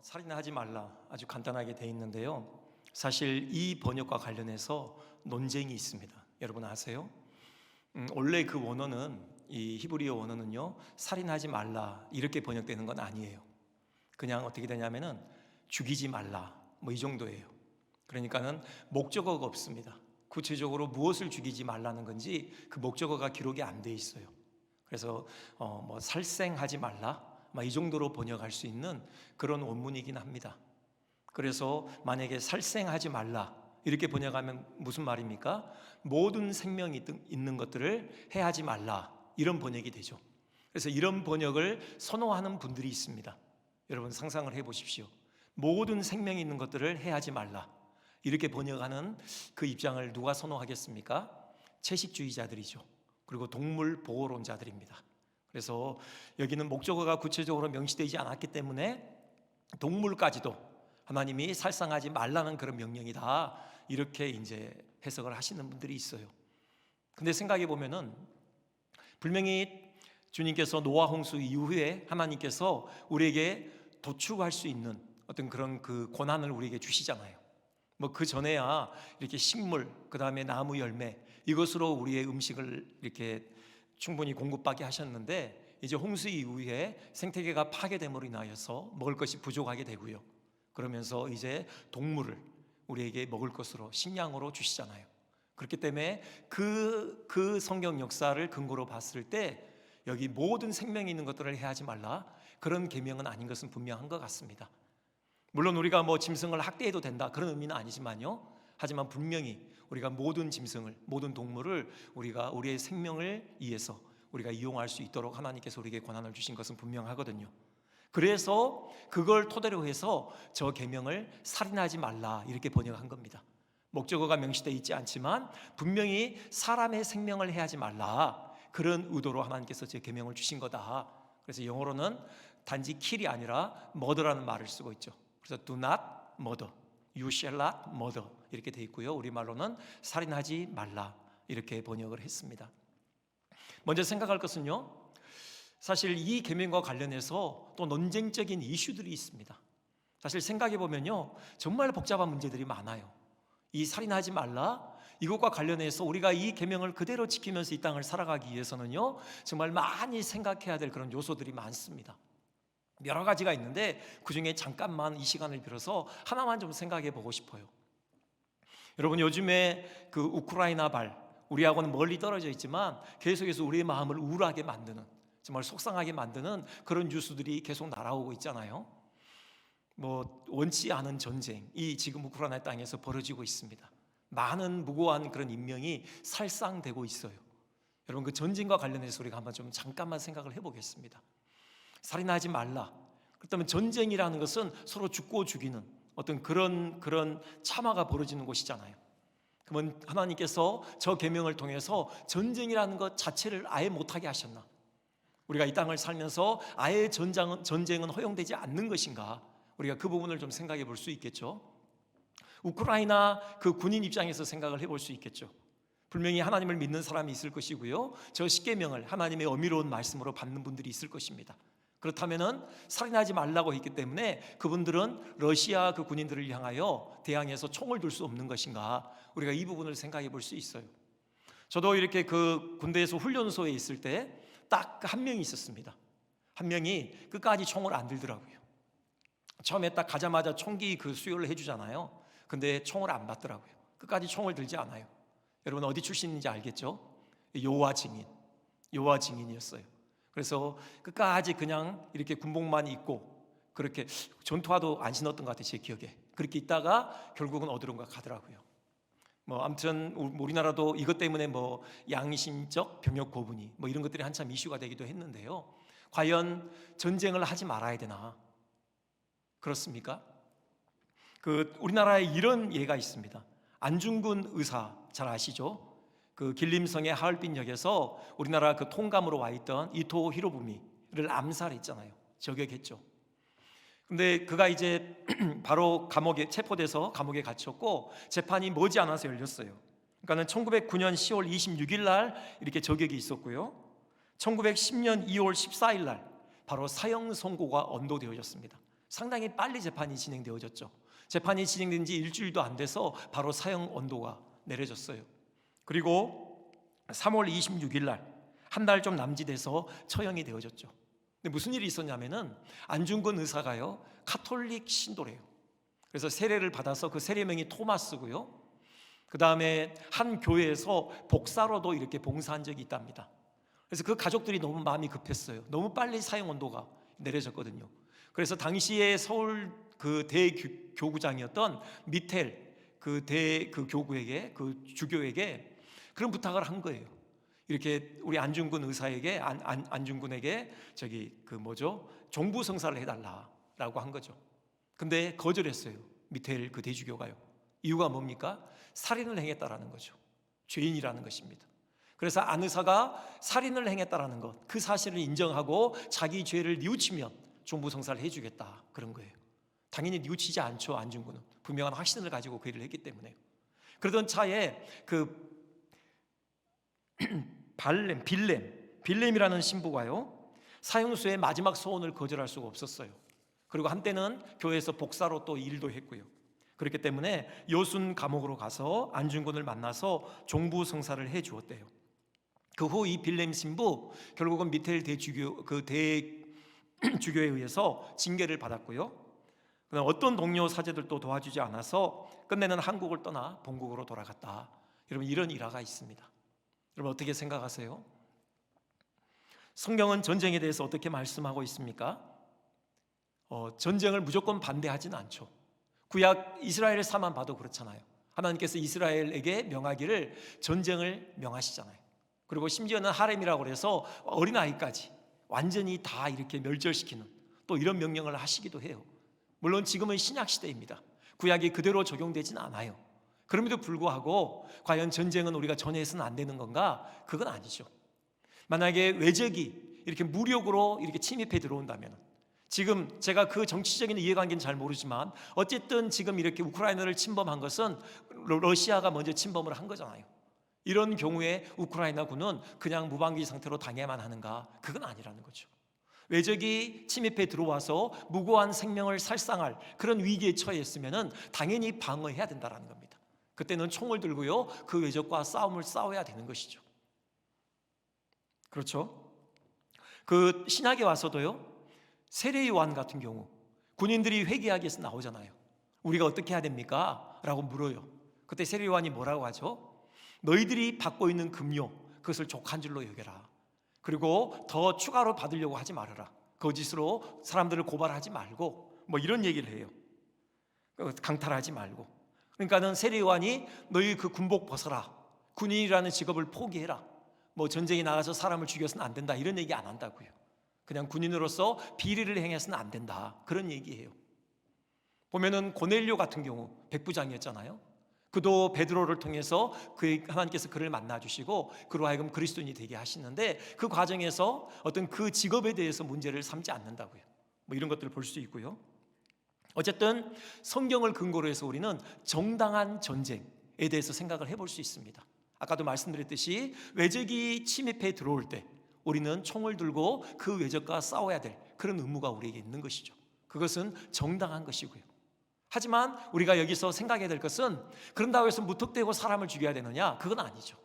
살인하지 말라 아주 간단하게 되어 있는데요. 사실 이 번역과 관련해서 논쟁이 있습니다. 여러분 아세요? 원래 그 원어는, 이 히브리어 원어는요, 살인하지 말라 이렇게 번역되는 건 아니에요. 그냥 어떻게 되냐면은 죽이지 말라 뭐 이 정도예요. 그러니까는 목적어가 없습니다. 구체적으로 무엇을 죽이지 말라는 건지 그 목적어가 기록이 안 돼 있어요. 그래서 뭐 살생하지 말라 막 이 정도로 번역할 수 있는 그런 원문이긴 합니다. 그래서 만약에 살생하지 말라 이렇게 번역하면 무슨 말입니까? 모든 생명이 있는 것들을 해하지 말라 이런 번역이 되죠. 그래서 이런 번역을 선호하는 분들이 있습니다. 여러분 상상을 해보십시오. 모든 생명이 있는 것들을 해하지 말라 이렇게 번역하는 그 입장을 누가 선호하겠습니까? 채식주의자들이죠. 그리고 동물 보호론자들입니다. 그래서 여기는 목적어가 구체적으로 명시되지 않았기 때문에 동물까지도 하나님이 살상하지 말라는 그런 명령이다 이렇게 이제 해석을 하시는 분들이 있어요. 근데 생각해 보면은 분명히 주님께서 노아 홍수 이후에 하나님께서 우리에게 도축할 수 있는 어떤 그런 그 권한을 우리에게 주시잖아요. 뭐 그 전에야 이렇게 식물, 그 다음에 나무 열매 이것으로 우리의 음식을 이렇게 충분히 공급받게 하셨는데 이제 홍수 이후에 생태계가 파괴됨으로 인하여서 먹을 것이 부족하게 되고요. 그러면서 이제 동물을 우리에게 먹을 것으로 식량으로 주시잖아요. 그렇기 때문에 그 성경 역사를 근거로 봤을 때 여기 모든 생명이 있는 것들을 해하지 말라 그런 계명은 아닌 것은 분명한 것 같습니다. 물론 우리가 뭐 짐승을 학대해도 된다 그런 의미는 아니지만요. 하지만 분명히 우리가 모든 짐승을, 모든 동물을 우리가 우리의 생명을 위해서 우리가 이용할 수 있도록 하나님께서 우리에게 권한을 주신 것은 분명하거든요. 그래서 그걸 토대로 해서 저 계명을 살인하지 말라 이렇게 번역한 겁니다. 목적어가 명시되어 있지 않지만 분명히 사람의 생명을 해하지 말라 그런 의도로 하나님께서 제 계명을 주신 거다. 그래서 영어로는 단지 kill이 아니라 murder라는 말을 쓰고 있죠. 그래서 do not murder, you shall not murder 이렇게 돼 있고요. 우리말로는 살인하지 말라 이렇게 번역을 했습니다. 먼저 생각할 것은요, 사실 이 계명과 관련해서 또 논쟁적인 이슈들이 있습니다. 사실 생각해 보면요, 정말 복잡한 문제들이 많아요. 이 살인하지 말라 이것과 관련해서 우리가 이 계명을 그대로 지키면서 이 땅을 살아가기 위해서는요, 정말 많이 생각해야 될 그런 요소들이 많습니다. 여러 가지가 있는데 그중에 잠깐만 이 시간을 빌어서 하나만 좀 생각해 보고 싶어요. 여러분 요즘에 그 우크라이나발 우리하고는 멀리 떨어져 있지만 계속해서 우리의 마음을 우울하게 만드는, 정말 속상하게 만드는 그런 뉴스들이 계속 날아오고 있잖아요. 뭐 원치 않은 전쟁이 지금 우크라이나 땅에서 벌어지고 있습니다. 많은 무고한 그런 인명이 살상되고 있어요. 여러분 그 전쟁과 관련해서 우리가 한번 좀 잠깐만 생각을 해보겠습니다. 살인하지 말라. 그렇다면 전쟁이라는 것은 서로 죽고 죽이는 어떤 그런 참화가 벌어지는 곳이잖아요. 그러면 하나님께서 저 계명을 통해서 전쟁이라는 것 자체를 아예 못하게 하셨나? 우리가 이 땅을 살면서 아예 전쟁은 허용되지 않는 것인가? 우리가 그 부분을 좀 생각해 볼 수 있겠죠. 우크라이나 그 군인 입장에서 생각을 해볼 수 있겠죠. 분명히 하나님을 믿는 사람이 있을 것이고요, 저 십계명을 하나님의 어미로운 말씀으로 받는 분들이 있을 것입니다. 그렇다면은 살인하지 말라고 했기 때문에 그분들은 러시아 그 군인들을 향하여 대항해서 총을 들 수 없는 것인가? 우리가 이 부분을 생각해 볼 수 있어요. 저도 이렇게 그 군대에서 훈련소에 있을 때 딱 한 명이 있었습니다. 한 명이 끝까지 총을 안 들더라고요. 처음에 딱 가자마자 총기 그 수요를 해주잖아요. 근데 총을 안 받더라고요. 끝까지 총을 들지 않아요. 여러분 어디 출신인지 알겠죠? 여호와 증인이었어요. 그래서 끝까지 그냥 이렇게 군복만 입고 그렇게 전투화도 안 신었던 것 같아요. 제 기억에. 그렇게 있다가 결국은 어디론가 가더라고요. 뭐 아무튼 우리나라도 이것 때문에 뭐 양심적 병역 고분이 뭐 이런 것들이 한참 이슈가 되기도 했는데요. 과연 전쟁을 하지 말아야 되나? 그렇습니까? 그 우리나라에 이런 예가 있습니다. 안중근 의사 잘 아시죠? 그 길림성의 하얼빈역에서 우리나라 그 통감으로 와 있던 이토 히로부미를 암살했잖아요. 저격했죠. 근데 그가 이제 바로 감옥에 체포돼서 감옥에 갇혔고 재판이 머지않아서 열렸어요. 그러니까는 1909년 10월 26일 날 이렇게 저격이 있었고요. 1910년 2월 14일 날 바로 사형 선고가 언도되어졌습니다. 상당히 빨리 재판이 진행되어졌죠. 재판이 진행된 지 일주일도 안 돼서 바로 사형 언도가 내려졌어요. 그리고 3월 26일 날 한 달 좀 남짓해서 처형이 되어졌죠. 근데 무슨 일이 있었냐면은 안중근 의사가요, 카톨릭 신도래요. 그래서 세례를 받아서 그 세례명이 토마스고요. 그 다음에 한 교회에서 복사로도 이렇게 봉사한 적이 있답니다. 그래서 그 가족들이 너무 마음이 급했어요. 너무 빨리 사형 언도가 내려졌거든요. 그래서 당시에 서울 그 대교구장이었던 미텔 그 교구에게, 그 주교에게 그런 부탁을 한 거예요. 이렇게 우리 안중근 의사에게 안중근에게 종부 성사를 해달라라고 한 거죠. 근데 거절했어요. 미텔 그 대주교가요. 이유가 뭡니까? 살인을 행했다라는 거죠. 죄인이라는 것입니다. 그래서 안 의사가 살인을 행했다라는 것, 그 사실을 인정하고 자기 죄를 뉘우치면 종부 성사를 해주겠다, 그런 거예요. 당연히 뉘우치지 않죠. 안중근은 분명한 확신을 가지고 그 일을 했기 때문에. 그러던 차에 그 빌렘이라는 신부가요, 사형수의 마지막 소원을 거절할 수가 없었어요. 그리고 한때는 교회에서 복사로 또 일도 했고요. 그렇기 때문에 여순 감옥으로 가서 안중근을 만나서 종부 성사를 해 주었대요. 그 후 이 빌렘 신부 결국은 미텔 대주교에 의해서 징계를 받았고요. 그다음 어떤 동료 사제들도 도와주지 않아서 끝내는 한국을 떠나 본국으로 돌아갔다. 여러분, 이런 일화가 있습니다. 여러분, 어떻게 생각하세요? 성경은 전쟁에 대해서 어떻게 말씀하고 있습니까? 전쟁을 무조건 반대하지는 않죠. 구약 이스라엘 사만 봐도 그렇잖아요. 하나님께서 이스라엘에게 명하기를 전쟁을 명하시잖아요. 그리고 심지어는 하렘이라고 해서 어린아이까지 완전히 다 이렇게 멸절시키는 또 이런 명령을 하시기도 해요. 물론 지금은 신약시대입니다. 구약이 그대로 적용되진 않아요. 그럼에도 불구하고 과연 전쟁은 우리가 전해서는 안 되는 건가? 그건 아니죠. 만약에 외적이 이렇게 무력으로 이렇게 침입해 들어온다면, 지금 제가 그 정치적인 이해관계는 잘 모르지만 어쨌든 지금 이렇게 우크라이나를 침범한 것은 러시아가 먼저 침범을 한 거잖아요. 이런 경우에 우크라이나군은 그냥 무방비 상태로 당해야만 하는가? 그건 아니라는 거죠. 외적이 침입해 들어와서 무고한 생명을 살상할 그런 위기에 처했으면 당연히 방어해야 된다는 겁니다. 그때는 총을 들고요, 그 외적과 싸움을 싸워야 되는 것이죠. 그렇죠? 그 신약에 와서도요, 세례 요한 같은 경우 군인들이 회개하기 위해서 나오잖아요. 우리가 어떻게 해야 됩니까? 라고 물어요. 그때 세례 요한이 뭐라고 하죠? 너희들이 받고 있는 금요, 그것을 족한 줄로 여겨라. 그리고 더 추가로 받으려고 하지 말아라. 거짓으로 사람들을 고발하지 말고, 뭐 이런 얘기를 해요. 강탈하지 말고. 그러니까는 세례 요한이 너희 그 군복 벗어라, 군인이라는 직업을 포기해라, 뭐 전쟁에 나가서 사람을 죽여서는 안 된다, 이런 얘기 안 한다고요. 그냥 군인으로서 비리를 행해서는 안 된다, 그런 얘기예요. 보면은 고넬료 같은 경우 백부장이었잖아요. 그도 베드로를 통해서 하나님께서 그를 만나주시고 그로 하여금 그리스도인이 되게 하시는데, 그 과정에서 어떤 그 직업에 대해서 문제를 삼지 않는다고요. 뭐 이런 것들을 볼 수 있고요. 어쨌든 성경을 근거로 해서 우리는 정당한 전쟁에 대해서 생각을 해볼 수 있습니다. 아까도 말씀드렸듯이 외적이 침입해 들어올 때 우리는 총을 들고 그 외적과 싸워야 될 그런 의무가 우리에게 있는 것이죠. 그것은 정당한 것이고요. 하지만 우리가 여기서 생각해야 될 것은, 그런다고 해서 무턱대고 사람을 죽여야 되느냐? 그건 아니죠.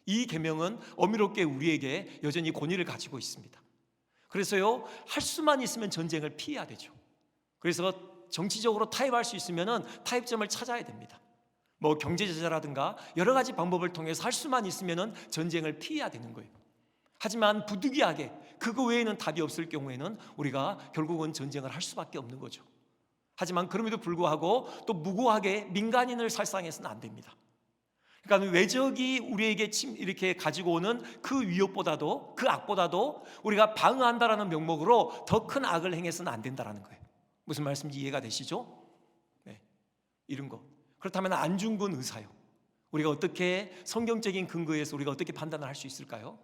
이 계명은 엄밀하게 우리에게 여전히 권위를 가지고 있습니다. 그래서요, 할 수만 있으면 전쟁을 피해야 되죠. 그래서 정치적으로 타협할 수 있으면 타협점을 찾아야 됩니다. 뭐 경제제재라든가 여러 가지 방법을 통해서 할 수만 있으면 전쟁을 피해야 되는 거예요. 하지만 부득이하게 그거 외에는 답이 없을 경우에는 우리가 결국은 전쟁을 할 수밖에 없는 거죠. 하지만 그럼에도 불구하고 또 무고하게 민간인을 살상해서는 안 됩니다. 그러니까 외적이 우리에게 이렇게 가지고 오는 그 위협보다도, 그 악보다도 우리가 방어한다라는 명목으로 더 큰 악을 행해서는 안 된다라는 거예요. 무슨 말씀인지 이해가 되시죠? 네, 이런 거. 그렇다면 안중근 의사요, 우리가 어떻게 성경적인 근거에서 우리가 어떻게 판단을 할 수 있을까요?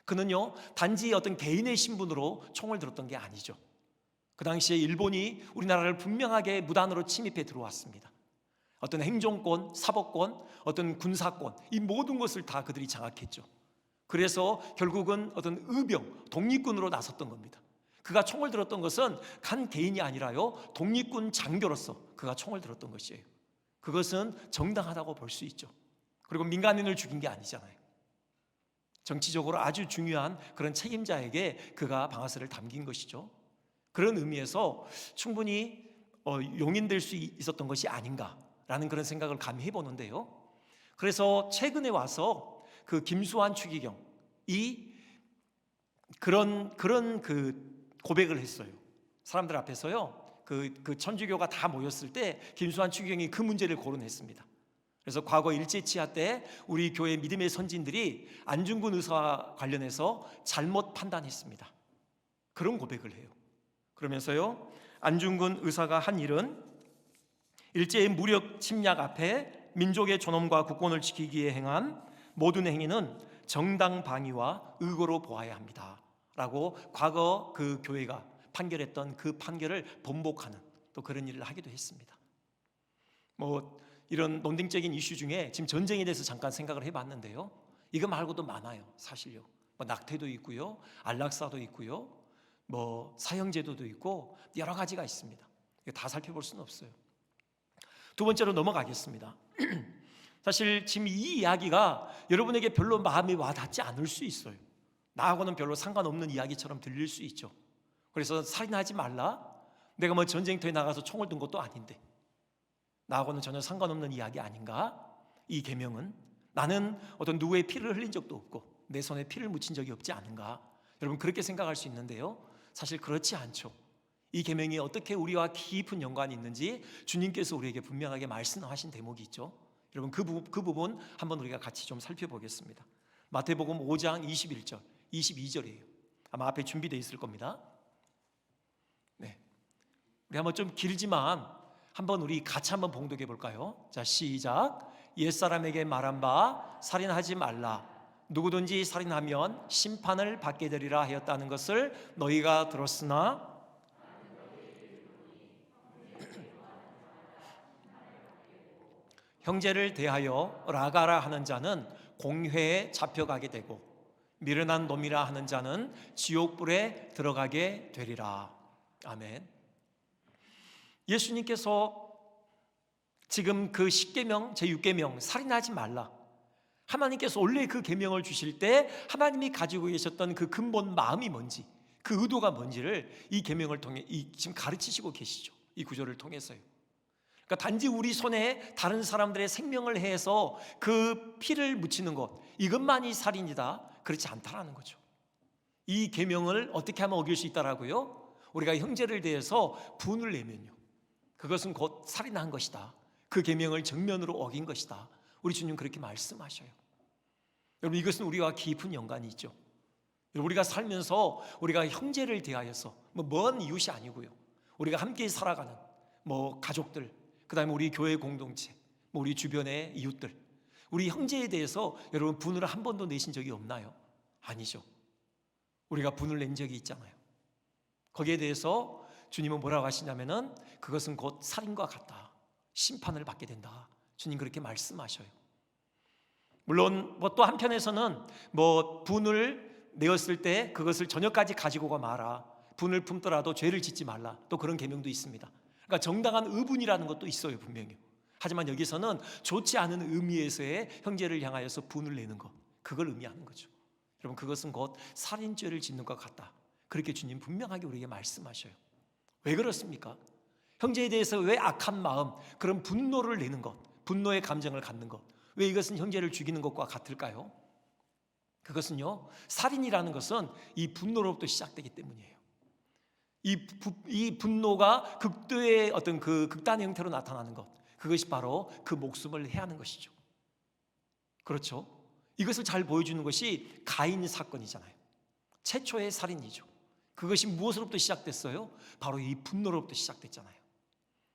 그는요, 단지 어떤 개인의 신분으로 총을 들었던 게 아니죠. 그 당시에 일본이 우리나라를 분명하게 무단으로 침입해 들어왔습니다. 어떤 행정권, 사법권, 어떤 군사권, 이 모든 것을 다 그들이 장악했죠. 그래서 결국은 어떤 의병, 독립군으로 나섰던 겁니다. 그가 총을 들었던 것은 한 개인이 아니라요, 독립군 장교로서 그가 총을 들었던 것이에요. 그것은 정당하다고 볼 수 있죠. 그리고 민간인을 죽인 게 아니잖아요. 정치적으로 아주 중요한 그런 책임자에게 그가 방아쇠를 당긴 것이죠. 그런 의미에서 충분히 용인될 수 있었던 것이 아닌가라는 그런 생각을 감히 해보는데요. 그래서 최근에 와서 그 김수환 추기경이 그런 그 고백을 했어요. 사람들 앞에서요. 그 천주교가 다 모였을 때 김수환 추기경이 그 문제를 거론했습니다. 그래서 과거 일제치하 때 우리 교회 믿음의 선진들이 안중근 의사와 관련해서 잘못 판단했습니다. 그런 고백을 해요. 그러면서요, 안중근 의사가 한 일은 일제의 무력 침략 앞에 민족의 존엄과 국권을 지키기 위해 행한 모든 행위는 정당방위와 의거로 보아야 합니다 라고 과거 그 교회가 판결했던 그 판결을 번복하는 또 그런 일을 하기도 했습니다. 이런 논쟁적인 이슈 중에 지금 전쟁에 대해서 잠깐 생각을 해봤는데요, 이거 말고도 많아요. 사실요. 낙태도 있고요, 안락사도 있고요, 사형제도도 있고 여러 가지가 있습니다. 다 살펴볼 수는 없어요. 두 번째로 넘어가겠습니다. 사실 지금 이 이야기가 여러분에게 별로 마음에 와닿지 않을 수 있어요. 나하고는 별로 상관없는 이야기처럼 들릴 수 있죠. 그래서 살인하지 말라, 내가 전쟁터에 나가서 총을 든 것도 아닌데 나하고는 전혀 상관없는 이야기 아닌가? 이 계명은 나는 어떤 누구의 피를 흘린 적도 없고 내 손에 피를 묻힌 적이 없지 않은가? 여러분 그렇게 생각할 수 있는데요, 사실 그렇지 않죠. 이 계명이 어떻게 우리와 깊은 연관이 있는지 주님께서 우리에게 분명하게 말씀하신 대목이 있죠. 여러분 그 부분 한번 우리가 같이 좀 살펴보겠습니다. 마태복음 5장 21절 22절이에요 아마 앞에 준비되어 있을 겁니다. 네, 우리 한번 좀 길지만 한번 우리 같이 한번 봉독해 볼까요? 자, 시작. 옛사람에게 말한 바 살인하지 말라, 누구든지 살인하면 심판을 받게 되리라 하였다는 것을 너희가 들었으나 형제를 대하여 라가라 하는 자는 공회에 잡혀가게 되고 미련한 놈이라 하는 자는 지옥불에 들어가게 되리라. 아멘. 예수님께서 지금 그 10계명 제6계명 살인하지 말라, 하나님께서 원래 그 계명을 주실 때 하나님이 가지고 계셨던 그 근본 마음이 뭔지, 그 의도가 뭔지를 이 계명을 통해 지금 가르치시고 계시죠. 이 구절을 통해서요. 그러니까 단지 우리 손에 다른 사람들의 생명을 해서 그 피를 묻히는 것, 이것만이 살인이다, 그렇지 않다라는 거죠. 이 계명을 어떻게 하면 어길 수 있다라고요? 우리가 형제를 대해서 분을 내면요, 그것은 곧 살인한 것이다, 그 계명을 정면으로 어긴 것이다, 우리 주님 그렇게 말씀하셔요. 여러분 이것은 우리와 깊은 연관이 있죠. 우리가 살면서 우리가 형제를 대하여서 먼 이웃이 아니고요, 우리가 함께 살아가는 가족들, 그 다음에 우리 교회 공동체, 우리 주변의 이웃들, 우리 형제에 대해서 여러분 분을 한 번도 내신 적이 없나요? 아니죠. 우리가 분을 낸 적이 있잖아요. 거기에 대해서 주님은 뭐라고 하시냐면은 그것은 곧 살인과 같다, 심판을 받게 된다, 주님 그렇게 말씀하셔요. 물론 또 한편에서는 분을 내었을 때 그것을 저녁까지 가지고 가 마라, 분을 품더라도 죄를 짓지 말라, 또 그런 계명도 있습니다. 그러니까 정당한 의분이라는 것도 있어요, 분명히. 하지만 여기서는 좋지 않은 의미에서의 형제를 향하여서 분을 내는 것, 그걸 의미하는 거죠. 여러분 그것은 곧 살인죄를 짓는 것 같다, 그렇게 주님 분명하게 우리에게 말씀하셔요. 왜 그렇습니까? 형제에 대해서 왜 악한 마음, 그런 분노를 내는 것, 분노의 감정을 갖는 것, 왜 이것은 형제를 죽이는 것과 같을까요? 그것은요, 살인이라는 것은 이 분노로부터 시작되기 때문이에요. 이 분노가 극도의 어떤 그 극단의 형태로 나타나는 것, 그것이 바로 그 목숨을 해하는 것이죠. 그렇죠? 이것을 잘 보여주는 것이 가인 사건이잖아요. 최초의 살인이죠. 그것이 무엇으로부터 시작됐어요? 바로 이 분노로부터 시작됐잖아요.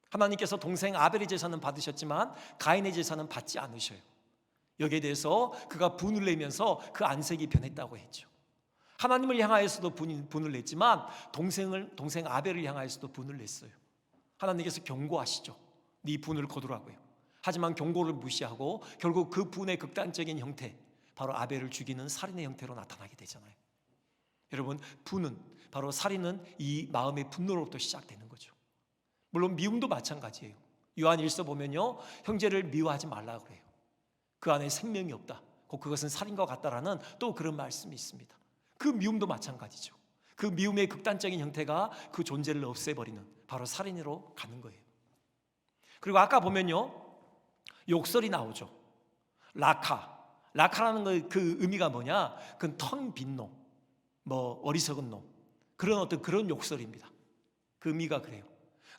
하나님께서 동생 아벨의 제사는 받으셨지만 가인의 제사는 받지 않으셔요. 여기에 대해서 그가 분을 내면서 그 안색이 변했다고 했죠. 하나님을 향하여서도 분을 냈지만 동생 아벨을 향하여서도 분을 냈어요. 하나님께서 경고하시죠. 네 분을 거두라고요. 하지만 경고를 무시하고 결국 그 분의 극단적인 형태, 바로 아벨을 죽이는 살인의 형태로 나타나게 되잖아요. 여러분, 분은, 바로 살인은 이 마음의 분노로부터 시작되는 거죠. 물론 미움도 마찬가지예요. 요한 1서 보면요, 형제를 미워하지 말라 그래요. 그 안에 생명이 없다, 곧 그것은 살인과 같다라는 또 그런 말씀이 있습니다. 그 미움도 마찬가지죠. 그 미움의 극단적인 형태가 그 존재를 없애버리는, 바로 살인으로 가는 거예요. 그리고 아까 보면요, 욕설이 나오죠. 라카라는 그 의미가 뭐냐? 그건 텅 빈 놈, 뭐 어리석은 놈, 그런 어떤 그런 욕설입니다. 그 의미가 그래요.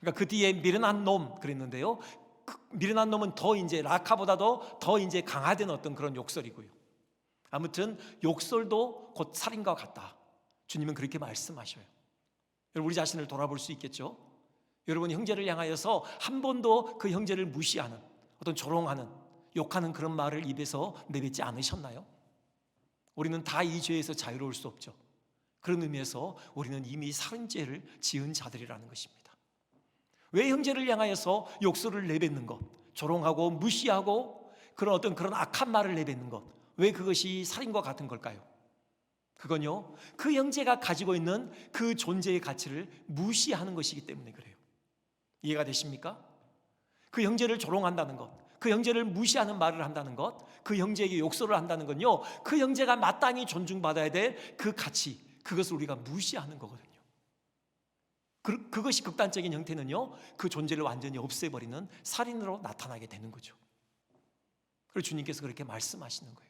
그러니까 그 뒤에 미련한 놈 그랬는데요, 그 미련한 놈은 더 이제 라카보다도 더 이제 강화된 어떤 그런 욕설이고요. 아무튼 욕설도 곧 살인과 같다, 주님은 그렇게 말씀하셔요. 여러분, 우리 자신을 돌아볼 수 있겠죠? 여러분, 형제를 향하여서 한 번도 그 형제를 무시하는, 어떤 조롱하는, 욕하는 그런 말을 입에서 내뱉지 않으셨나요? 우리는 다 이 죄에서 자유로울 수 없죠. 그런 의미에서 우리는 이미 살인죄를 지은 자들이라는 것입니다. 왜 형제를 향하여서 욕설을 내뱉는 것, 조롱하고 무시하고 그런 악한 말을 내뱉는 것, 왜 그것이 살인과 같은 걸까요? 그건요, 그 형제가 가지고 있는 그 존재의 가치를 무시하는 것이기 때문에 그래요. 이해가 되십니까? 그 형제를 조롱한다는 것, 그 형제를 무시하는 말을 한다는 것, 그 형제에게 욕설을 한다는 건요, 그 형제가 마땅히 존중받아야 될 그 가치, 그것을 우리가 무시하는 거거든요. 그것이 극단적인 형태는요, 그 존재를 완전히 없애버리는 살인으로 나타나게 되는 거죠. 그래서 주님께서 그렇게 말씀하시는 거예요.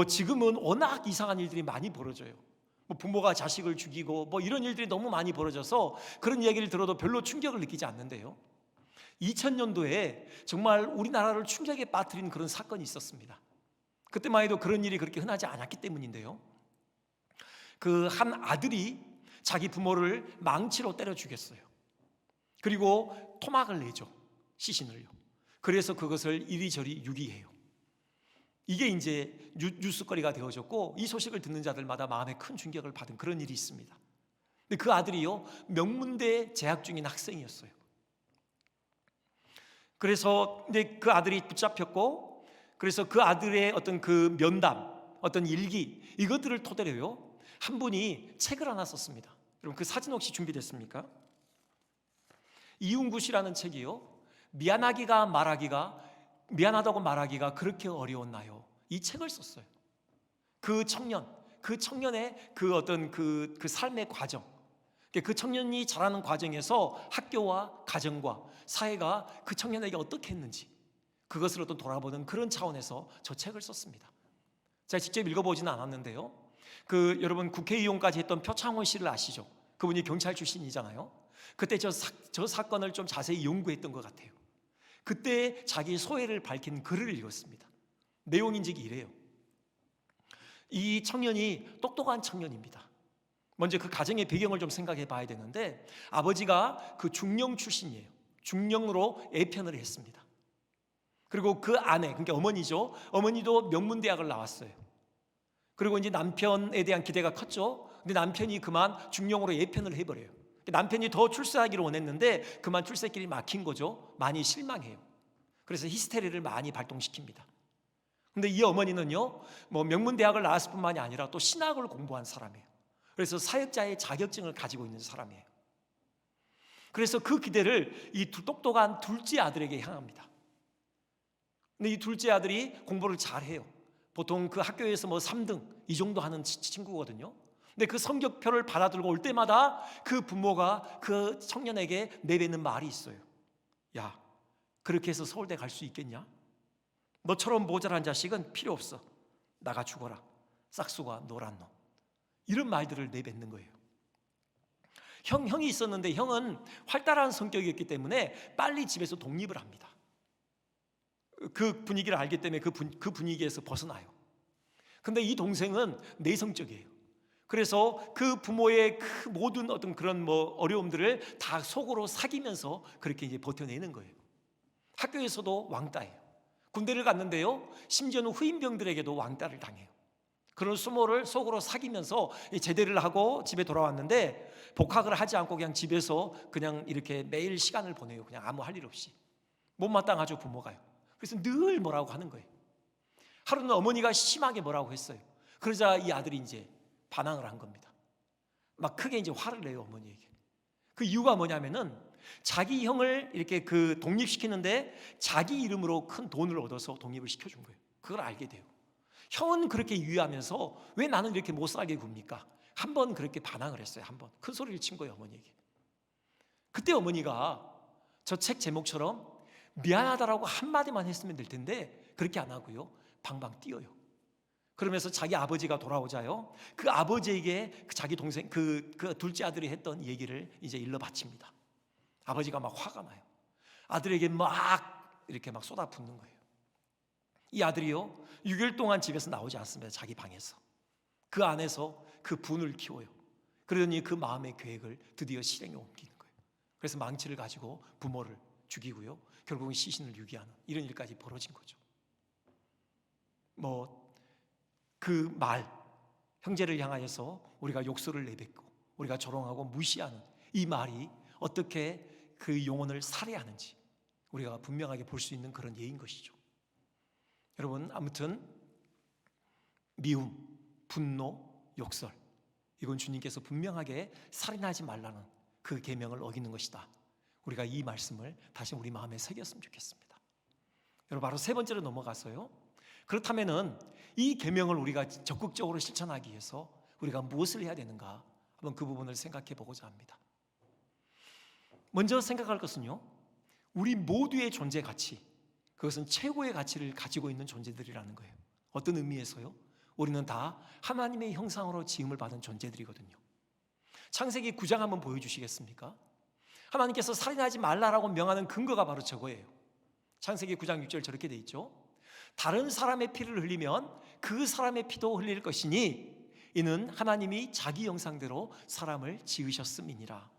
지금은 워낙 이상한 일들이 많이 벌어져요. 부모가 자식을 죽이고 이런 일들이 너무 많이 벌어져서 그런 이야기를 들어도 별로 충격을 느끼지 않는데요, 2000년도에 정말 우리나라를 충격에 빠뜨린 그런 사건이 있었습니다. 그때만 해도 그런 일이 그렇게 흔하지 않았기 때문인데요, 그 한 아들이 자기 부모를 망치로 때려 죽였어요. 그리고 토막을 내죠, 시신을요. 그래서 그것을 이리저리 유기해요. 이게 이제 뉴스거리가 되어졌고, 이 소식을 듣는 자들마다 마음에 큰 충격을 받은 그런 일이 있습니다. 근데 그 아들이요, 명문대에 재학 중인 학생이었어요. 그래서 근데 그 아들이 붙잡혔고, 그래서 그 아들의 어떤 그 면담, 어떤 일기, 이것들을 토대로요, 한 분이 책을 하나 썼습니다. 여러분, 그 사진 혹시 준비됐습니까? 이윤굿이라는 책이요, 미안하다고 말하기가 그렇게 어려웠나요? 이 책을 썼어요. 그 청년의 그 어떤 그 삶의 과정, 그 청년이 자라는 과정에서 학교와 가정과 사회가 그 청년에게 어떻게 했는지, 그것을 어떤 돌아보는 그런 차원에서 저 책을 썼습니다. 제가 직접 읽어보지는 않았는데요, 여러분 국회의원까지 했던 표창원 씨를 아시죠? 그분이 경찰 출신이잖아요. 그때 저 사건을 좀 자세히 연구했던 것 같아요. 그때 자기 소회를 밝힌 글을 읽었습니다. 내용인지 이래요. 이 청년이 똑똑한 청년입니다. 먼저 그 가정의 배경을 좀 생각해 봐야 되는데, 아버지가 그 중령 출신이에요. 중령으로 예편을 했습니다. 그리고 그 아내, 그러니까 어머니죠, 어머니도 명문대학을 나왔어요. 그리고 이제 남편에 대한 기대가 컸죠. 근데 남편이 그만 중령으로 예편을 해버려요. 남편이 더 출세하기를 원했는데 그만 출세길이 막힌 거죠. 많이 실망해요. 그래서 히스테리를 많이 발동시킵니다. 근데 이 어머니는요, 명문대학을 나왔을 뿐만이 아니라 또 신학을 공부한 사람이에요. 그래서 사역자의 자격증을 가지고 있는 사람이에요. 그래서 그 기대를 이 똑똑한 둘째 아들에게 향합니다. 근데 이 둘째 아들이 공부를 잘해요. 보통 그 학교에서 3등 이 정도 하는 친구거든요. 근데 그 성적표를 받아들고 올 때마다 그 부모가 그 청년에게 내뱉는 말이 있어요. 야, 그렇게 해서 서울대 갈 수 있겠냐? 너처럼 모자란 자식은 필요 없어. 나가 죽어라. 싹수가 노란 놈. 이런 말들을 내뱉는 거예요. 형이 있었는데 형은 활달한 성격이었기 때문에 빨리 집에서 독립을 합니다. 그 분위기를 알기 때문에 그 분위기에서 벗어나요. 근데 이 동생은 내성적이에요. 그래서 그 부모의 그 모든 어떤 그런 어려움들을 다 속으로 사귀면서 그렇게 이제 버텨내는 거예요. 학교에서도 왕따예요. 군대를 갔는데요, 심지어는 후임병들에게도 왕따를 당해요. 그런 수모를 속으로 사귀면서 제대를 하고 집에 돌아왔는데 복학을 하지 않고 그냥 집에서 그냥 이렇게 매일 시간을 보내요. 그냥 아무 할 일 없이. 못마땅하죠, 부모가요. 그래서 늘 뭐라고 하는 거예요. 하루는 어머니가 심하게 뭐라고 했어요. 그러자 이 아들이 이제 반항을 한 겁니다. 막 크게 이제 화를 내요, 어머니에게. 그 이유가 뭐냐면은 자기 형을 이렇게 그 독립시키는데 자기 이름으로 큰 돈을 얻어서 독립을 시켜준 거예요. 그걸 알게 돼요. 형은 그렇게 유의하면서 왜 나는 이렇게 못 살게 굽니까? 한 번 그렇게 반항을 했어요. 한 번 큰 소리를 친 거예요, 어머니에게. 그때 어머니가 저 책 제목처럼 미안하다라고 한마디만 했으면 될 텐데 그렇게 안 하고요, 방방 뛰어요. 그러면서 자기 아버지가 돌아오자요, 그 아버지에게 자기 동생 그 둘째 아들이 했던 얘기를 이제 일러 바칩니다. 아버지가 막 화가 나요. 아들에게 막 이렇게 막 쏟아붓는 거예요. 이 아들이요 6일 동안 집에서 나오지 않습니다. 자기 방에서 그 안에서 그 분을 키워요. 그러더니 그 마음의 계획을 드디어 실행에 옮기는 거예요. 그래서 망치를 가지고 부모를 죽이고요, 결국은 시신을 유기하는 이런 일까지 벌어진 거죠. 그 말, 형제를 향하여서 우리가 욕설을 내뱉고 우리가 조롱하고 무시하는 이 말이 어떻게 그 영혼을 살해하는지 우리가 분명하게 볼 수 있는 그런 예인 것이죠. 여러분, 아무튼 미움, 분노, 욕설, 이건 주님께서 분명하게 살인하지 말라는 그 계명을 어기는 것이다. 우리가 이 말씀을 다시 우리 마음에 새겼으면 좋겠습니다. 여러분, 바로 세 번째로 넘어가서요, 그렇다면은 이 계명을 우리가 적극적으로 실천하기 위해서 우리가 무엇을 해야 되는가, 한번 그 부분을 생각해 보고자 합니다. 먼저 생각할 것은요, 우리 모두의 존재 가치, 그것은 최고의 가치를 가지고 있는 존재들이라는 거예요. 어떤 의미에서요? 우리는 다 하나님의 형상으로 지음을 받은 존재들이거든요. 창세기 9장 한번 보여주시겠습니까? 하나님께서 살인하지 말라라고 명하는 근거가 바로 저거예요. 창세기 9장 6절 저렇게 돼 있죠. 다른 사람의 피를 흘리면 그 사람의 피도 흘릴 것이니 이는 하나님이 자기 형상대로 사람을 지으셨음이니라.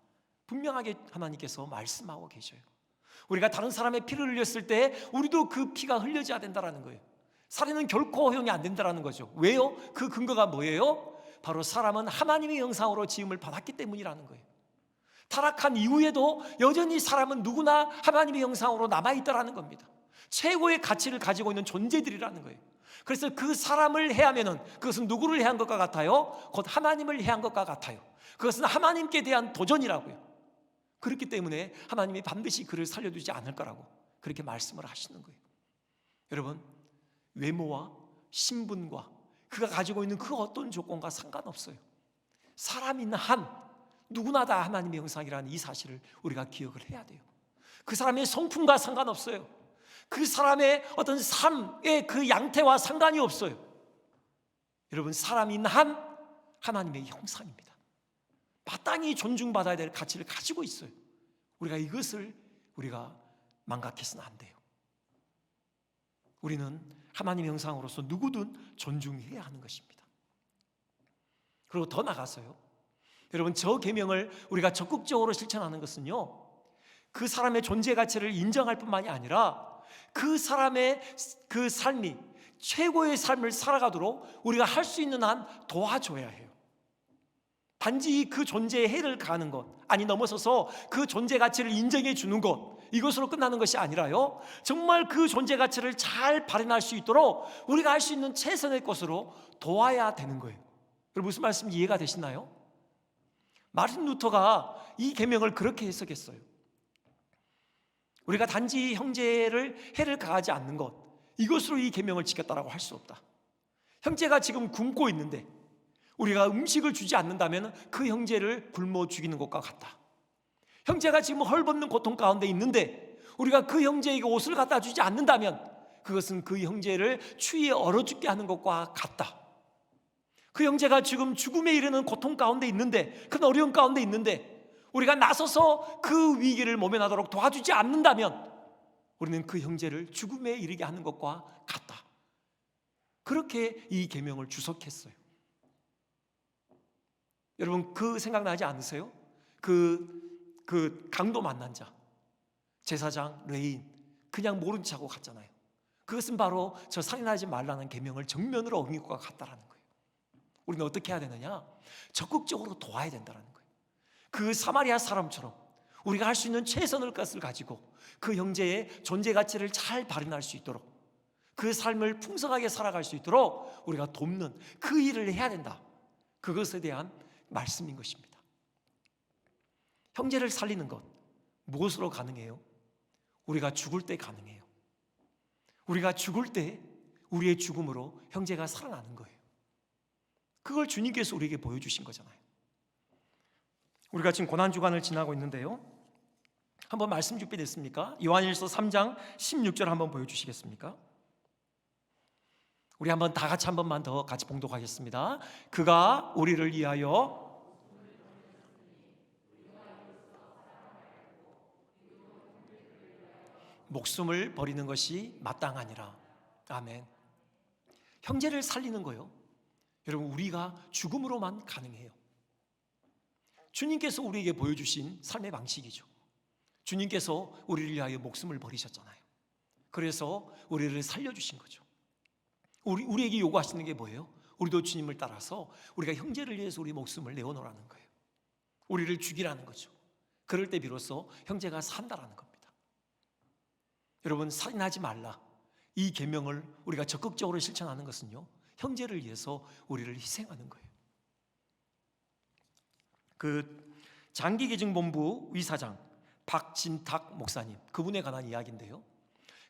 분명하게 하나님께서 말씀하고 계셔요. 우리가 다른 사람의 피를 흘렸을 때 우리도 그 피가 흘려져야 된다는 거예요. 살인은 결코 허용이 안 된다는 거죠. 왜요? 그 근거가 뭐예요? 바로 사람은 하나님의 형상으로 지음을 받았기 때문이라는 거예요. 타락한 이후에도 여전히 사람은 누구나 하나님의 형상으로 남아있다라는 겁니다. 최고의 가치를 가지고 있는 존재들이라는 거예요. 그래서 그 사람을 해하면은 그것은 누구를 해한 것과 같아요? 곧 하나님을 해한 것과 같아요. 그것은 하나님께 대한 도전이라고요. 그렇기 때문에 하나님이 반드시 그를 살려두지 않을 거라고 그렇게 말씀을 하시는 거예요. 여러분, 외모와 신분과 그가 가지고 있는 그 어떤 조건과 상관없어요. 사람인 한 누구나 다 하나님의 형상이라는 이 사실을 우리가 기억을 해야 돼요. 그 사람의 성품과 상관없어요. 그 사람의 어떤 삶의 그 양태와 상관이 없어요. 여러분, 사람인 한 하나님의 형상입니다. 마땅히 존중받아야 될 가치를 가지고 있어요. 우리가 이것을 우리가 망각해서는 안 돼요. 우리는 하나님의 형상으로서 누구든 존중해야 하는 것입니다. 그리고 더 나가서요, 여러분, 저 계명을 우리가 적극적으로 실천하는 것은요, 그 사람의 존재 가치를 인정할 뿐만이 아니라 그 사람의 그 삶이 최고의 삶을 살아가도록 우리가 할 수 있는 한 도와줘야 해요. 단지 그 존재에 해를 가하는 것, 아니 넘어서서 그 존재 가치를 인정해 주는 것, 이것으로 끝나는 것이 아니라요, 정말 그 존재 가치를 잘 발현할 수 있도록 우리가 할 수 있는 최선의 것으로 도와야 되는 거예요. 여러분, 무슨 말씀인지 이해가 되시나요? 마틴 루터가 이 계명을 그렇게 해석했어요. 우리가 단지 형제를 해를 가하지 않는 것, 이것으로 이 계명을 지켰다라고 할 수 없다. 형제가 지금 굶고 있는데 우리가 음식을 주지 않는다면 그 형제를 굶어 죽이는 것과 같다. 형제가 지금 헐벗는 고통 가운데 있는데 우리가 그 형제에게 옷을 갖다 주지 않는다면 그것은 그 형제를 추위에 얼어 죽게 하는 것과 같다. 그 형제가 지금 죽음에 이르는 고통 가운데 있는데, 큰 어려움 가운데 있는데 우리가 나서서 그 위기를 모면하도록 도와주지 않는다면 우리는 그 형제를 죽음에 이르게 하는 것과 같다. 그렇게 이 계명을 주석했어요. 여러분, 그 생각나지 않으세요? 그 강도 만난 자, 제사장 레인, 그냥 모른 척하고 갔잖아요. 그것은 바로 저 살인하지 말라는 계명을 정면으로 어긴 것과 같다라는 거예요. 우리는 어떻게 해야 되느냐? 적극적으로 도와야 된다는 거예요. 그 사마리아 사람처럼 우리가 할 수 있는 최선의 것을 가지고 그 형제의 존재 가치를 잘 발현할 수 있도록, 그 삶을 풍성하게 살아갈 수 있도록 우리가 돕는 그 일을 해야 된다. 그것에 대한 말씀인 것입니다. 형제를 살리는 것 무엇으로 가능해요? 우리가 죽을 때 가능해요. 우리가 죽을 때 우리의 죽음으로 형제가 살아나는 거예요. 그걸 주님께서 우리에게 보여주신 거잖아요. 우리가 지금 고난주간을 지나고 있는데요, 한번 말씀 준비됐습니까? 요한일서 3장 16절 한번 보여주시겠습니까? 우리 한번 다 같이 한 번만 더 같이 봉독하겠습니다. 그가 우리를 위하여 목숨을 버리는 것이 마땅하니라. 아멘. 형제를 살리는 거요, 여러분, 우리가 죽음으로만 가능해요. 주님께서 우리에게 보여주신 삶의 방식이죠. 주님께서 우리를 위하여 목숨을 버리셨잖아요. 그래서 우리를 살려주신 거죠. 우리에게 요구하시는 게 뭐예요? 우리도 주님을 따라서 우리가 형제를 위해서 우리 목숨을 내어놓으라는 거예요. 우리를 죽이라는 거죠. 그럴 때 비로소 형제가 산다라는 겁니다. 여러분, 살인하지 말라, 이 계명을 우리가 적극적으로 실천하는 것은요, 형제를 위해서 우리를 희생하는 거예요. 그 장기기증본부 이사장 박진탁 목사님, 그분에 관한 이야기인데요,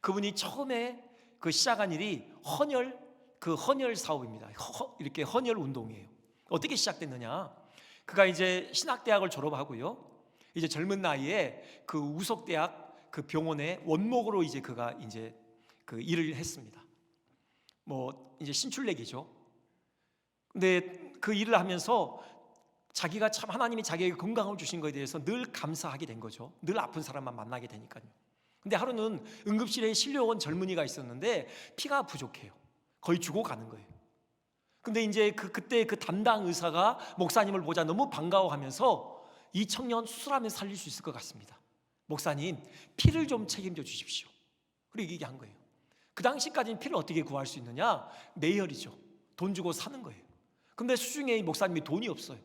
그분이 처음에 그 시작한 일이 헌혈 사업입니다. 이렇게 헌혈 운동이에요. 어떻게 시작됐느냐? 그가 이제 신학대학을 졸업하고요, 이제 젊은 나이에 그 우석대학 그 병원의 원목으로 이제 그가 이제 그 일을 했습니다. 뭐 이제 신출내기죠. 근데 그 일을 하면서 자기가 참 하나님이 자기에게 건강을 주신 것에 대해서 늘 감사하게 된 거죠. 늘 아픈 사람만 만나게 되니까요. 근데 하루는 응급실에 실려온 젊은이가 있었는데 피가 부족해요. 거의 죽어가는 거예요. 근데 이제 그때 그 담당 의사가 목사님을 보자 너무 반가워하면서 이 청년 수술하면 살릴 수 있을 것 같습니다. 목사님, 피를 좀 책임져 주십시오. 그리고 얘기한 거예요. 그 당시까지는 피를 어떻게 구할 수 있느냐? 매혈이죠. 돈 주고 사는 거예요. 근데 수중에 목사님이 돈이 없어요.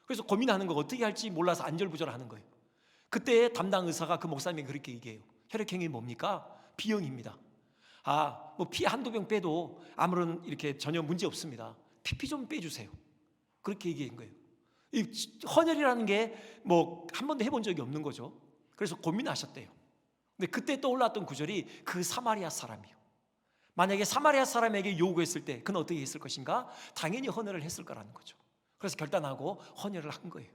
그래서 고민하는 거 어떻게 할지 몰라서 안절부절하는 거예요. 그때 담당 의사가 그 목사님이 그렇게 얘기해요. 혈액형이 뭡니까? B형입니다. 뭐 피 한두 병 빼도 아무런 이렇게 전혀 문제 없습니다. 피 좀 빼주세요. 그렇게 얘기한 거예요. 이 헌혈이라는 게 뭐 한 번도 해본 적이 없는 거죠. 그래서 고민하셨대요. 근데 그때 떠올랐던 구절이 그 사마리아 사람이요. 만약에 사마리아 사람에게 요구했을 때 그는 어떻게 했을 것인가? 당연히 헌혈을 했을 거라는 거죠. 그래서 결단하고 헌혈을 한 거예요.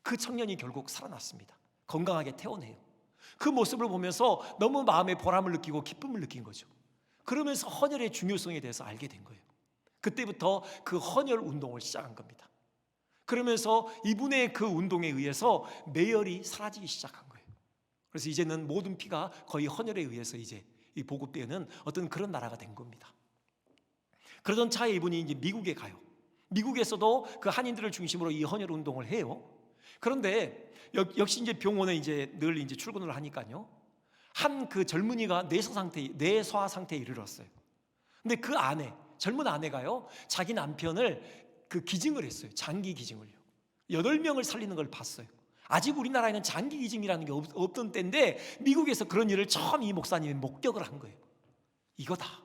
그 청년이 결국 살아났습니다. 건강하게 퇴원해요. 그 모습을 보면서 너무 마음에 보람을 느끼고 기쁨을 느낀 거죠. 그러면서 헌혈의 중요성에 대해서 알게 된 거예요. 그때부터 그 헌혈 운동을 시작한 겁니다. 그러면서 이분의 그 운동에 의해서 매혈이 사라지기 시작한 거예요. 그래서 이제는 모든 피가 거의 헌혈에 의해서 이제 이 보급되는 어떤 그런 나라가 된 겁니다. 그러던 차에 이분이 이제 미국에 가요. 미국에서도 그 한인들을 중심으로 이 헌혈 운동을 해요. 그런데 역시 이제 병원에 이제 늘 이제 출근을 하니까요, 한 그 젊은이가 뇌소화 상태에 이르렀어요. 근데 그 아내, 젊은 아내가요, 자기 남편을 그 기증을 했어요. 장기 기증을요. 8명을 살리는 걸 봤어요. 아직 우리나라에는 장기 기증이라는 게 없던 때인데 미국에서 그런 일을 처음 이 목사님이 목격을 한 거예요. 이거다.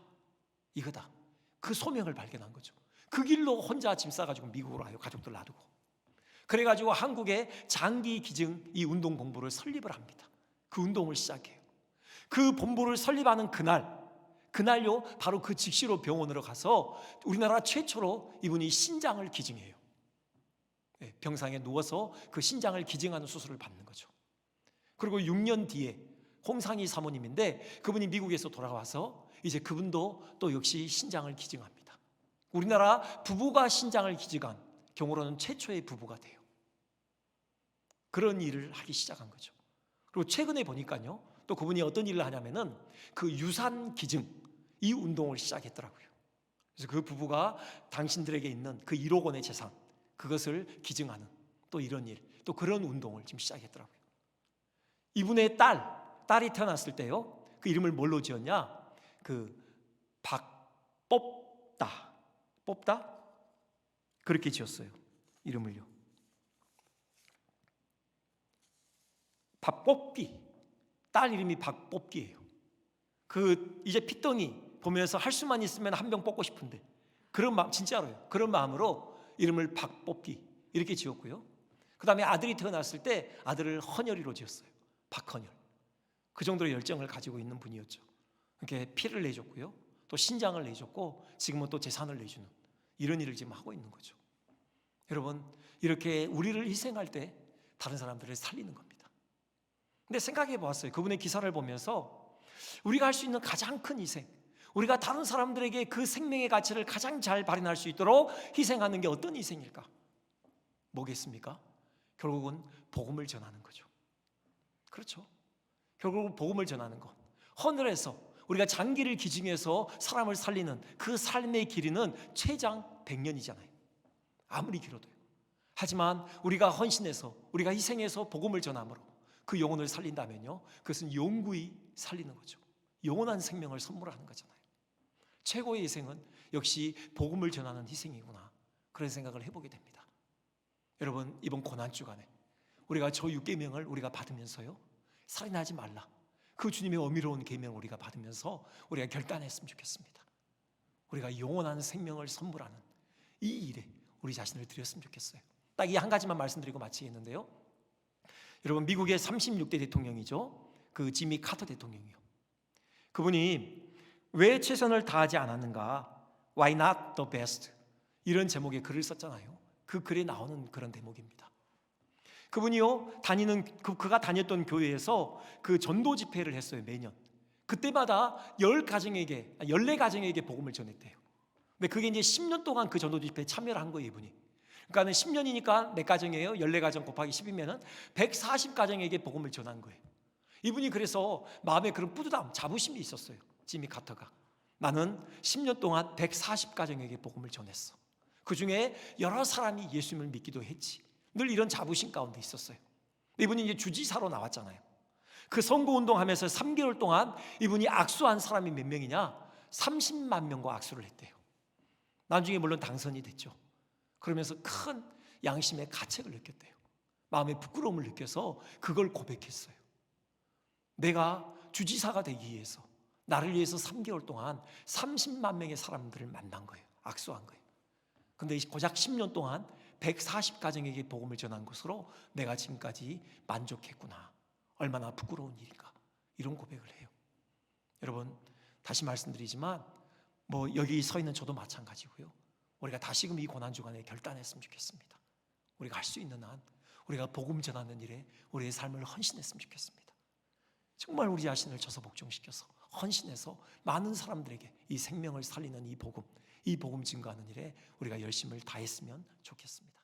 그 소명을 발견한 거죠. 그 길로 혼자 짐 싸가지고 미국으로 와요. 가족들 놔두고. 그래가지고 한국에 장기 기증 이 운동 본부를 설립을 합니다. 그 운동을 시작해요. 그 본부를 설립하는 그날요, 바로 그 직시로 병원으로 가서 우리나라 최초로 이분이 신장을 기증해요. 병상에 누워서 그 신장을 기증하는 수술을 받는 거죠. 그리고 6년 뒤에 홍상희 사모님인데 그분이 미국에서 돌아와서 이제 그분도 또 역시 신장을 기증합니다. 우리나라 부부가 신장을 기증한 경우로는 최초의 부부가 돼요. 그런 일을 하기 시작한 거죠. 그리고 최근에 보니까요, 또 그분이 어떤 일을 하냐면은 그 유산 기증 이 운동을 시작했더라고요. 그래서 그 부부가 당신들에게 있는 그 1억 원의 재산, 그것을 기증하는 또 이런 일, 또 그런 운동을 지금 시작했더라고요. 이분의 딸이 태어났을 때요, 그 이름을 뭘로 지었냐? 그 뽑다 그렇게 지었어요. 이름을요. 박뽑기. 딸 이름이 박뽑기예요. 그 이제 피덩이 보면서 할 수만 있으면 한 병 뽑고 싶은데 그런 마음, 진짜로요. 그런 마음으로 이름을 박뽑기 이렇게 지었고요. 그 다음에 아들이 태어났을 때 아들을 헌혈이로 지었어요. 박헌혈. 그 정도로 열정을 가지고 있는 분이었죠. 이렇게 피를 내줬고요, 또 신장을 내줬고 지금은 또 재산을 내주는 이런 일을 지금 하고 있는 거죠. 여러분, 이렇게 우리를 희생할 때 다른 사람들을 살리는 겁니다. 근데 생각해 보았어요. 그분의 기사를 보면서 우리가 할 수 있는 가장 큰 희생, 우리가 다른 사람들에게 그 생명의 가치를 가장 잘 발휘할 수 있도록 희생하는 게 어떤 희생일까? 뭐겠습니까? 결국은 복음을 전하는 거죠. 그렇죠. 결국은 복음을 전하는 것. 하늘에서 우리가 장기를 기증해서 사람을 살리는 그 삶의 길이는 최장 100년이잖아요. 아무리 길어도요. 하지만 우리가 헌신해서, 우리가 희생해서 복음을 전함으로 그 영혼을 살린다면요, 그것은永구히 살리는 거죠. 영원한 생명을 선물하는 거잖아요. 최고의 희생은 역시 복음을 전하는 희생이구나, 그런 생각을 해보게 됩니다. 여러분, 이번 고난주간에 우리가 저 6계명을 우리가 받으면서요, 살인하지 말라, 그 주님의 어미로운 계명을 우리가 받으면서 우리가 결단했으면 좋겠습니다. 우리가 영원한 생명을 선물하는 이 일에 우리 자신을 드렸으면 좋겠어요. 딱 이 한 가지만 말씀드리고 마치겠는데요, 여러분, 미국의 36대 대통령이죠. 그 지미 카터 대통령이요. 그분이 왜 최선을 다하지 않았는가? Why not the best? 이런 제목의 글을 썼잖아요. 그 글에 나오는 그런 대목입니다. 그분이요, 그가 다녔던 교회에서 그 전도 집회를 했어요, 매년. 그때마다 14가정에게 복음을 전했대요. 근데 그게 이제 10년 동안 그 전도 집회에 참여를 한 거예요, 이분이. 그러니까 10년이니까 몇 가정이에요? 14가정 곱하기 10이면 140가정에게 복음을 전한 거예요. 이분이 그래서 마음에 그런 뿌듯함, 자부심이 있었어요. 지미 카터가. 나는 10년 동안 140가정에게 복음을 전했어. 그 중에 여러 사람이 예수님을 믿기도 했지. 늘 이런 자부심 가운데 있었어요. 이분이 이제 주지사로 나왔잖아요. 그 선거운동 하면서 3개월 동안 이분이 악수한 사람이 몇 명이냐? 30만 명과 악수를 했대요. 나중에 물론 당선이 됐죠. 그러면서 큰 양심의 가책을 느꼈대요. 마음의 부끄러움을 느껴서 그걸 고백했어요. 내가 주지사가 되기 위해서, 나를 위해서 3개월 동안 30만 명의 사람들을 만난 거예요. 악수한 거예요. 근데 고작 10년 동안 140가정에게 복음을 전한 것으로 내가 지금까지 만족했구나. 얼마나 부끄러운 일인가. 이런 고백을 해요. 여러분, 다시 말씀드리지만 여기 서 있는 저도 마찬가지고요. 우리가 다시금 이 고난주간에 결단했으면 좋겠습니다. 우리가 할 수 있는 한 우리가 복음 전하는 일에 우리의 삶을 헌신했으면 좋겠습니다. 정말 우리 자신을 저서 복종시켜서 헌신해서 많은 사람들에게 이 생명을 살리는 이 복음 증거하는 일에 우리가 열심을 다했으면 좋겠습니다.